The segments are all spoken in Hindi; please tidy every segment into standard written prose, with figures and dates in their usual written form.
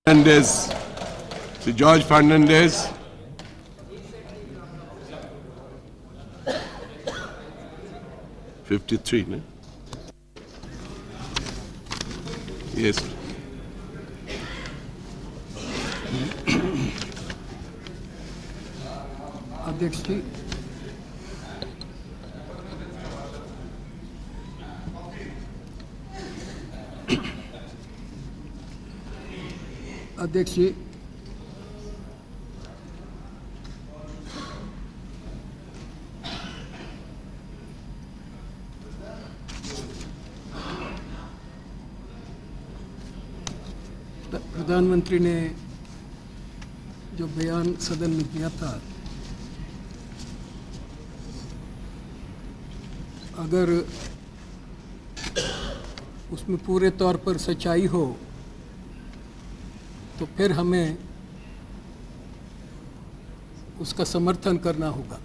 Fernandez, to George Fernandez. $53, no? Yes. अध्यक्ष जी, अध्यक्ष जी, प्रधानमंत्री ने जो बयान सदन में दिया था, अगर उसमें पूरे तौर पर सच्चाई हो तो फिर हमें उसका समर्थन करना होगा।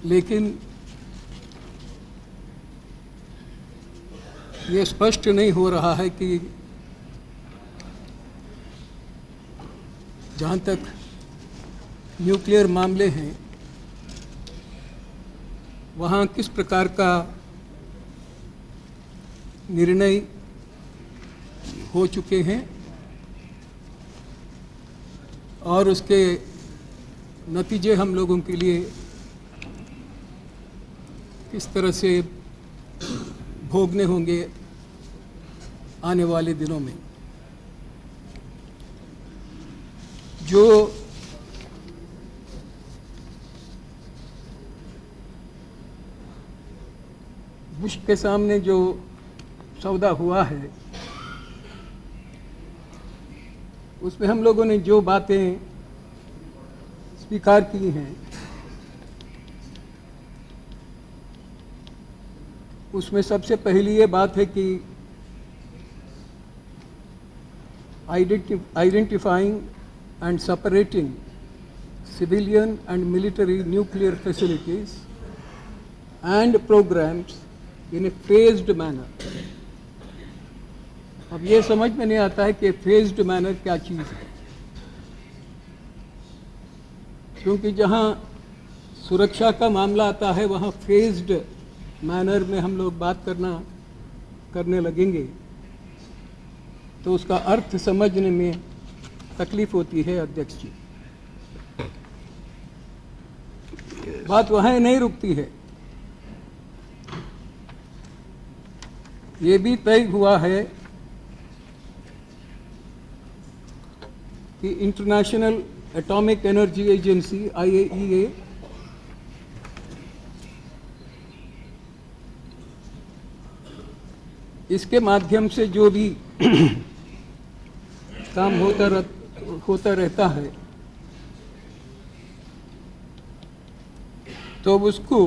लेकिन ये स्पष्ट नहीं हो रहा है कि जहाँ तक न्यूक्लियर मामले हैं वहाँ किस प्रकार का निर्णय हो चुके हैं और उसके नतीजे हम लोगों के लिए किस तरह से भोगने होंगे आने वाले दिनों में। जो बुश के सामने जो सौदा हुआ है उसमें हम लोगों ने जो बातें स्वीकार की हैं उसमें सबसे पहली ये बात है कि identifying and separating civilian and military nuclear facilities and programmes in a phased manner. अब ये समझ में नहीं आता है कि फेज्ड मैनर क्या चीज़ है, क्योंकि जहाँ सुरक्षा का मामला आता है वहाँ फेज्ड मैनर में हम लोग बात करने लगेंगे तो उसका अर्थ समझने में तकलीफ होती है। अध्यक्ष जी, बात वहाँ नहीं रुकती है। ये भी तय हुआ है कि international atomic energy agency IAEA इसके माध्यम से जो भी काम होता रहता है तो उसको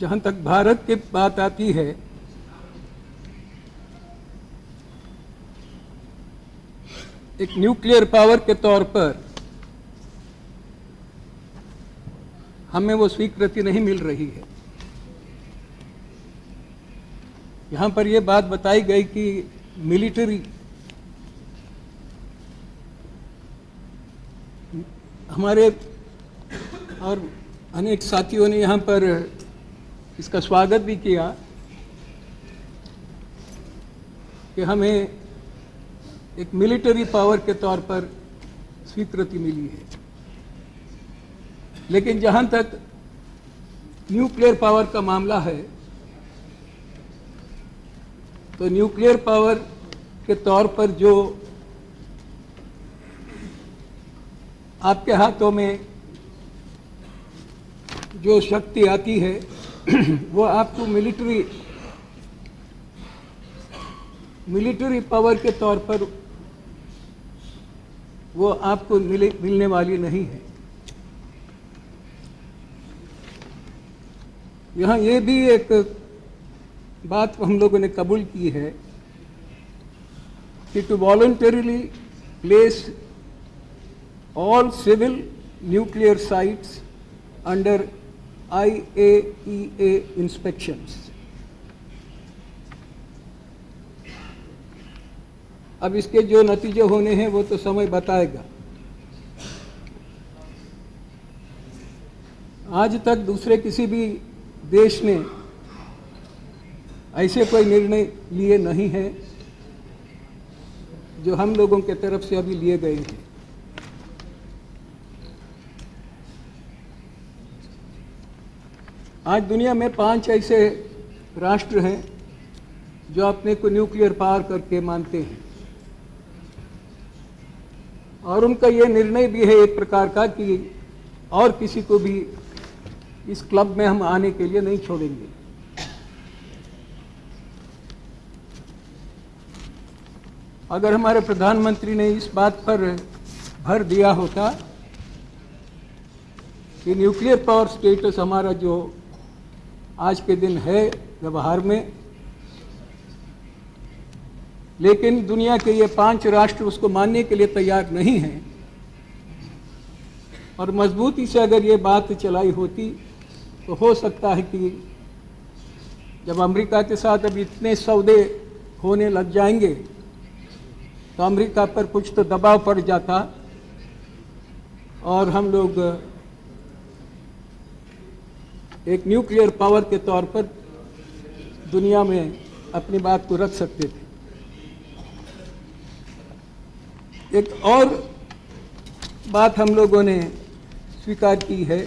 जहाँ तक भारत की बात आती है एक न्यूक्लियर पावर के तौर पर हमें वो स्वीकृति नहीं मिल रही है। यहाँ पर ये बात बताई गई कि मिलिट्री हमारे और अनेक साथियों ने यहाँ पर इसका स्वागत भी किया कि हमें एक मिलिट्री पावर के तौर पर स्वीकृति मिली है। लेकिन जहाँ तक न्यूक्लियर पावर का मामला है तो न्यूक्लियर पावर के तौर पर जो आपके हाथों में जो शक्ति आती है वो आपको मिलिट्री पावर के तौर पर वो आपको मिलने वाली नहीं है। यहाँ ये भी एक बात हम लोगों ने कबूल की है कि to voluntarily place all civil nuclear sites under IAEA inspections. अब इसके जो नतीजे होने हैं वो तो समय बताएगा। आज तक दूसरे किसी भी देश ने ऐसे कोई निर्णय लिए नहीं हैं जो हम लोगों के तरफ से अभी लिए गए हैं। आज दुनिया में 5 ऐसे राष्ट्र हैं जो अपने को न्यूक्लियर पावर करके मानते हैं, और उनका ये निर्णय भी है एक प्रकार का कि और किसी को भी इस क्लब में हम आने के लिए नहीं छोड़ेंगे। अगर हमारे प्रधानमंत्री ने इस बात पर भर दिया होता कि न्यूक्लियर पावर स्टेटस हमारा जो आज के दिन है व्यवहार में, लेकिन दुनिया के ये 5 राष्ट्र उसको मानने के लिए तैयार नहीं हैं, और मजबूती से अगर ये बात चलाई होती तो हो सकता है कि जब अमेरिका के साथ अब इतने सौदे होने लग जाएंगे तो अमेरिका पर कुछ तो दबाव पड़ जाता और हम लोग एक न्यूक्लियर पावर के तौर पर दुनिया में अपनी बात को रख सकते थे। एक और बात हम लोगों ने स्वीकार की है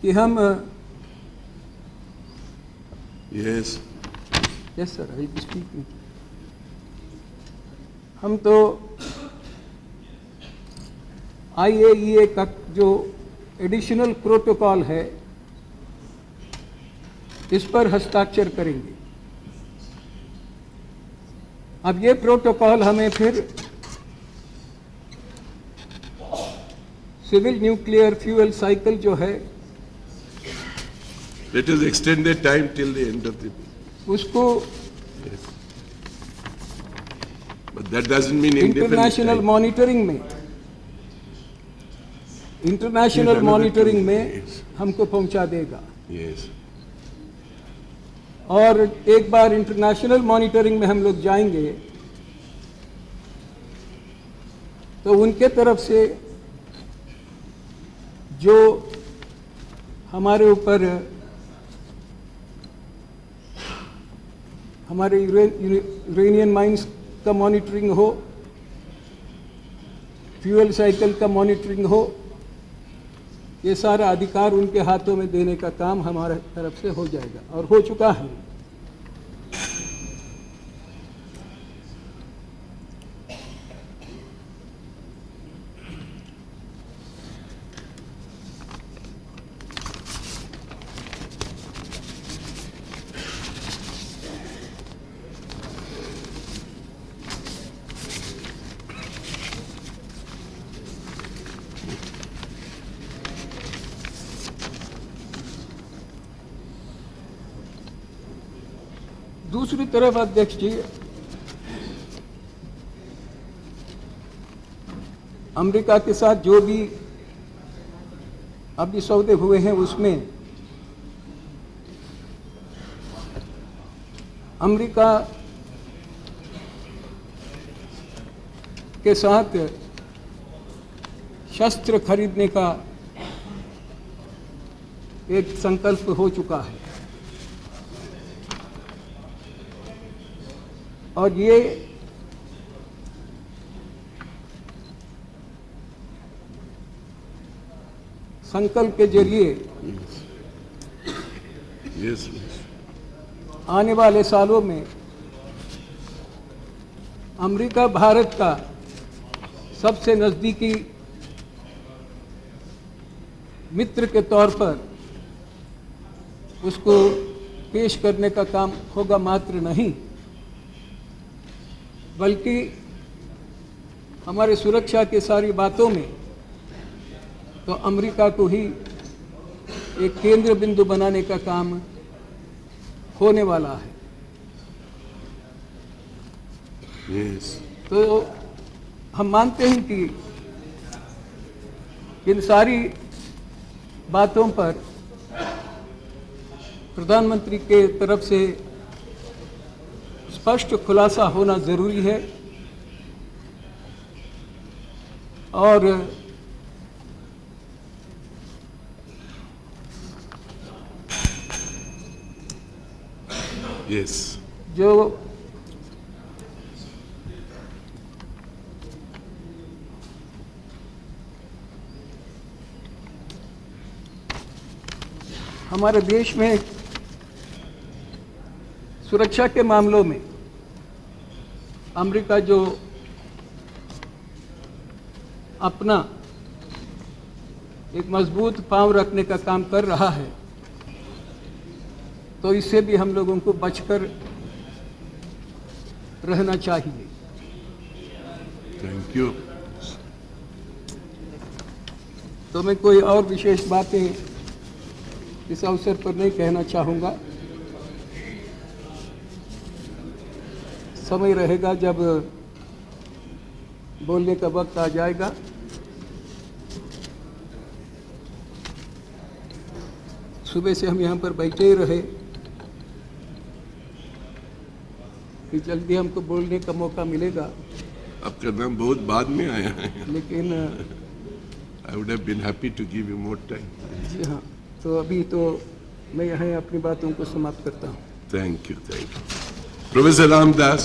कि हम Yes. Yes sir, I speak. हम तो IAEA का जो एडिशनल प्रोटोकॉल है इस पर हस्ताक्षर करेंगे। अब ये प्रोटोकॉल हमें फिर सिविल न्यूक्लियर फ्यूल साइकिल जो है Let us extend the time till the end of the. उसको Yes. But that doesn't mean indefinite international time. Monitoring में इंटरनेशनल Yes, मॉनिटरिंग another में two. Yes. हमको पहुंचा देगा। Yes. और एक बार इंटरनेशनल मॉनिटरिंग में हम लोग जाएंगे तो उनके तरफ से जो हमारे ऊपर हमारे यूरेनियम माइंस का मॉनिटरिंग हो, फ्यूल साइकिल का मॉनिटरिंग हो, ये सारा अधिकार उनके हाथों में देने का काम हमारे तरफ से हो जाएगा और हो चुका है। दूसरी तरफ अध्यक्ष जी, अमेरिका के साथ जो भी अभी सौदे हुए हैं उसमें अमेरिका के साथ शस्त्र खरीदने का एक संकल्प हो चुका है, और ये संकल्प के जरिए Yes. आने वाले सालों में अमेरिका भारत का सबसे नज़दीकी मित्र के तौर पर उसको पेश करने का काम होगा मात्र नहीं, बल्कि हमारे सुरक्षा के सारी बातों में तो अमेरिका को ही एक केंद्र बिंदु बनाने का काम होने वाला है। Yes. तो हम मानते हैं कि इन सारी बातों पर प्रधानमंत्री के तरफ से स्पष्ट खुलासा होना जरूरी है और Yes. जो हमारे देश में सुरक्षा के मामलों में अमेरिका जो अपना एक मजबूत पांव रखने का काम कर रहा है, तो इससे भी हम लोगों को बचकर रहना चाहिए। Thank you. तो मैं कोई और विशेष बातें इस अवसर पर नहीं कहना चाहूँगा। समय रहेगा जब बोलने का वक्त आ जाएगा। सुबह से हम यहाँ पर बैठे ही रहे कि जल्दी हमको बोलने का मौका मिलेगा, आपका नाम बहुत बाद में आया है। लेकिन I would have been happy to give you more time. जी हाँ, तो अभी तो मैं यहाँ अपनी बातों को समाप्त करता हूँ। Thank you. Professor Ramdas.